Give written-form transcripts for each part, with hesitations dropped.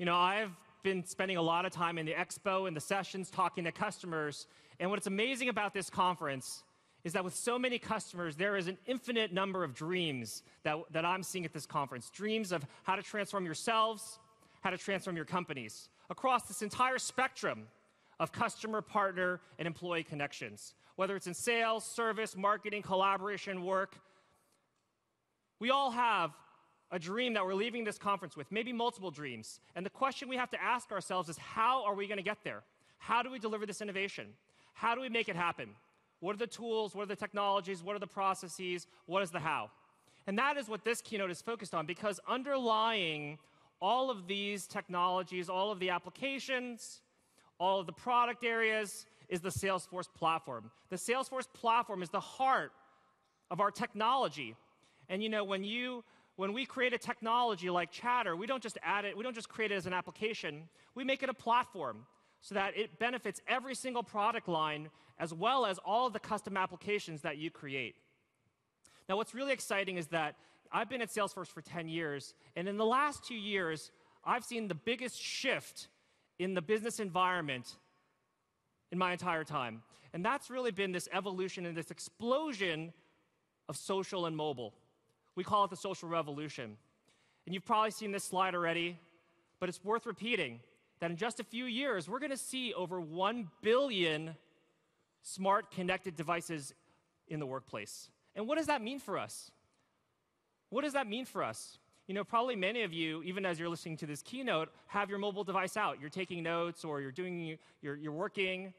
I've been spending a lot of time in the expo and the sessions talking to customers, and what's amazing about this conference is that with so many customers, there is an infinite number of dreams that I'm seeing at this conference. Dreams of how to transform yourselves, how to transform your companies across this entire spectrum of customer, partner, and employee connections. Whether it's in sales, service, marketing, collaboration, work, we all have a dream that we're leaving this conference with, maybe multiple dreams. And the question we have to ask ourselves is, how are we going to get there? How do we deliver this innovation? How do we make it happen? What are the tools? What are the technologies? What are the processes? What is the how? And that is what this keynote is focused on, because underlying all of these technologies, all of the applications, all of the product areas is the Salesforce Platform. The Salesforce Platform is the heart of our technology. And when we create a technology like Chatter, we don't just add it, we don't just create it as an application, we make it a platform so that it benefits every single product line as well as all of the custom applications that you create. Now, what's really exciting is that I've been at Salesforce for 10 years, and in the last 2 years, I've seen the biggest shift in the business environment in my entire time. And that's really been this evolution and this explosion of social and mobile. We call it the social revolution. And you've probably seen this slide already, but it's worth repeating that in just a few years, we're going to see over 1 billion smart connected devices in the workplace. And what does that mean for us? What does that mean for us? Probably many of you, even as you're listening to this keynote, have your mobile device out. You're taking notes or you're working.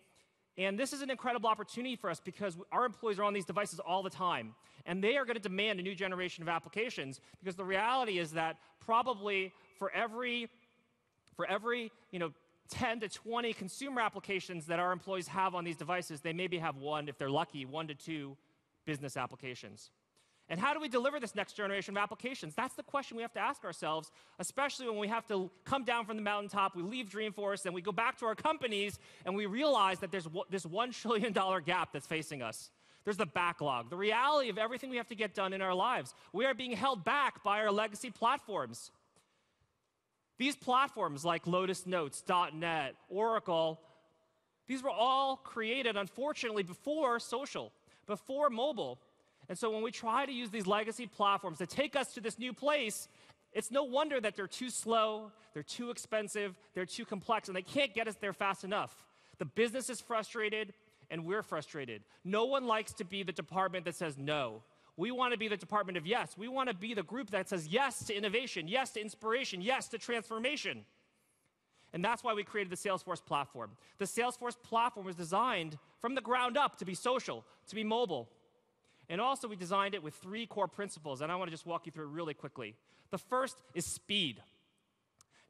And this is an incredible opportunity for us because our employees are on these devices all the time. And they are going to demand a new generation of applications, because the reality is that probably for every 10 to 20 consumer applications that our employees have on these devices, they maybe have one, if they're lucky, 1 to 2 business applications. And how do we deliver this next generation of applications? That's the question we have to ask ourselves, especially when we have to come down from the mountaintop, we leave Dreamforce, and we go back to our companies, and we realize that there's this $1 trillion gap that's facing us. There's the backlog, the reality of everything we have to get done in our lives. We are being held back by our legacy platforms. These platforms like Lotus Notes, .NET, Oracle, these were all created, unfortunately, before social, before mobile. And so when we try to use these legacy platforms to take us to this new place, it's no wonder that they're too slow, they're too expensive, they're too complex, and they can't get us there fast enough. The business is frustrated, and we're frustrated. No one likes to be the department that says no. We want to be the department of yes. We want to be the group that says yes to innovation, yes to inspiration, yes to transformation. And that's why we created the Salesforce Platform. The Salesforce Platform was designed from the ground up to be social, to be mobile. And also, we designed it with 3 core principles, and I want to just walk you through it really quickly. The first is speed.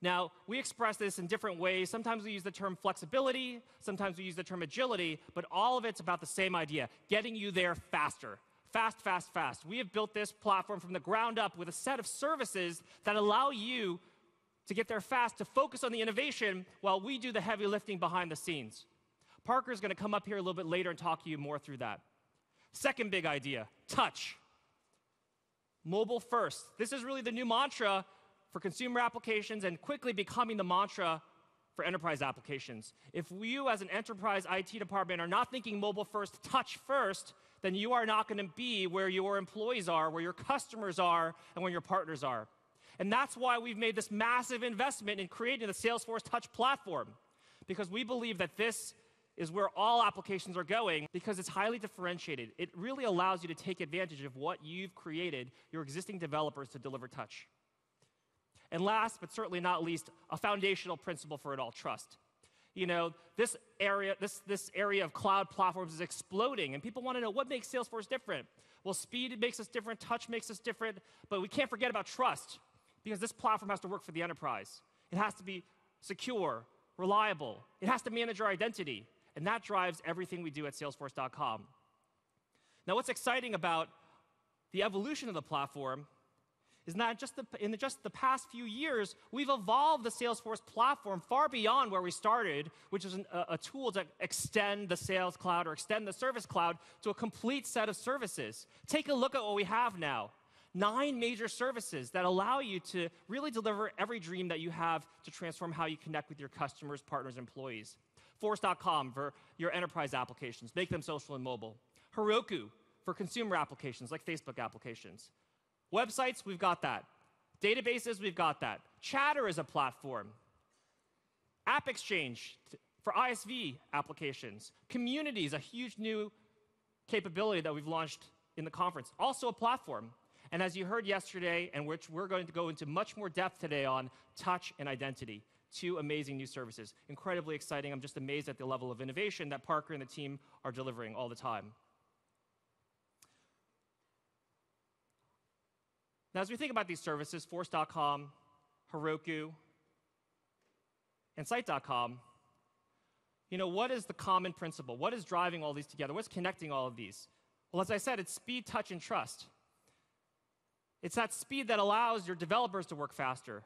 Now, we express this in different ways. Sometimes we use the term flexibility, sometimes we use the term agility, but all of it's about the same idea, getting you there faster. Fast, fast, fast. We have built this platform from the ground up with a set of services that allow you to get there fast, to focus on the innovation while we do the heavy lifting behind the scenes. Parker's going to come up here a little bit later and talk to you more through that. Second big idea, touch. Mobile first. This is really the new mantra for consumer applications and quickly becoming the mantra for enterprise applications. If you as an enterprise IT department are not thinking mobile first, touch first, then you are not going to be where your employees are, where your customers are, and where your partners are. And that's why we've made this massive investment in creating the Salesforce Touch platform, because we believe that this is where all applications are going, because it's highly differentiated. It really allows you to take advantage of what you've created, your existing developers, to deliver touch. And last, but certainly not least, a foundational principle for it all, trust. This area of cloud platforms is exploding, and people want to know what makes Salesforce different. Well, speed makes us different, touch makes us different, but we can't forget about trust, because this platform has to work for the enterprise. It has to be secure, reliable. It has to manage our identity. And that drives everything we do at Salesforce.com. Now, what's exciting about the evolution of the platform is that in just the past few years, we've evolved the Salesforce Platform far beyond where we started, which is a tool to extend the Sales Cloud or extend the Service Cloud to a complete set of services. Take a look at what we have now. 9 major services that allow you to really deliver every dream that you have to transform how you connect with your customers, partners, employees. Force.com for your enterprise applications, make them social and mobile. Heroku for consumer applications like Facebook applications. Websites, we've got that. Databases, we've got that. Chatter is a platform. App Exchange for ISV applications. Communities, a huge new capability that we've launched in the conference. Also a platform. And as you heard yesterday, and which we're going to go into much more depth today on, touch and identity. 2 amazing new services. Incredibly exciting. I'm just amazed at the level of innovation that Parker and the team are delivering all the time. Now, as we think about these services, Force.com, Heroku, and Site.com, what is the common principle? What is driving all these together? What's connecting all of these? Well, as I said, it's speed, touch, and trust. It's that speed that allows your developers to work faster,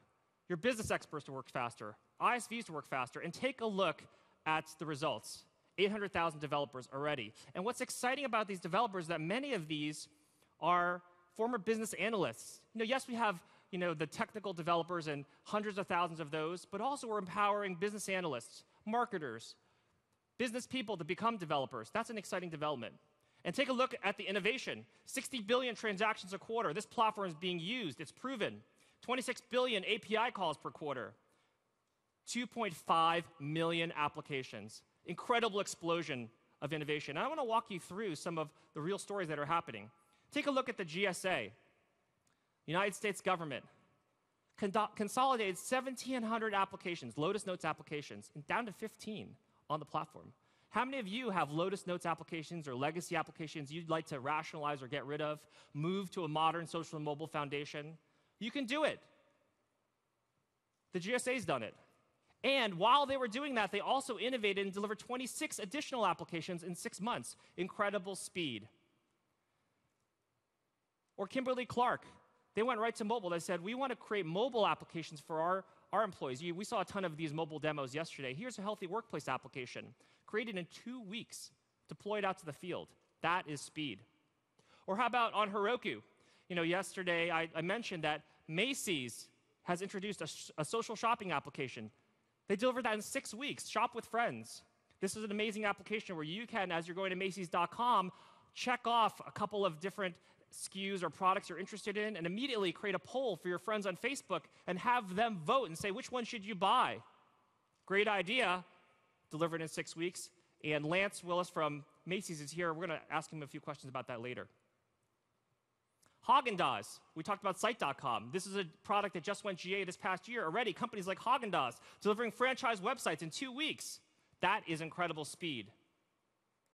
your business experts to work faster, ISVs to work faster, and take a look at the results. 800,000 developers already. And what's exciting about these developers is that many of these are former business analysts. Yes, we have the technical developers and hundreds of thousands of those, but also we're empowering business analysts, marketers, business people to become developers. That's an exciting development. And take a look at the innovation. 60 billion transactions a quarter. This platform is being used. It's proven. 26 billion API calls per quarter. 2.5 million applications. Incredible explosion of innovation. And I want to walk you through some of the real stories that are happening. Take a look at the GSA, United States government. Consolidated 1,700 applications, Lotus Notes applications, and down to 15 on the platform. How many of you have Lotus Notes applications or legacy applications you'd like to rationalize or get rid of, move to a modern social and mobile foundation? You can do it. The GSA's done it. And while they were doing that, they also innovated and delivered 26 additional applications in 6 months. Incredible speed. Or Kimberly-Clark. They went right to mobile. They said, we want to create mobile applications for our employees. We saw a ton of these mobile demos yesterday. Here's a healthy workplace application, created in 2 weeks, deployed out to the field. That is speed. Or how about on Heroku? Yesterday I mentioned that Macy's has introduced a social shopping application. They delivered that in 6 weeks. Shop with friends. This is an amazing application where you can, as you're going to Macy's.com, check off a couple of different SKUs or products you're interested in and immediately create a poll for your friends on Facebook and have them vote and say, which one should you buy? Great idea. Delivered in 6 weeks. And Lance Willis from Macy's is here. We're going to ask him a few questions about that later. Haagen-Dazs. We talked about Site.com. This is a product that just went GA this past year already. Companies like Haagen-Dazs delivering franchise websites in 2 weeks. That is incredible speed.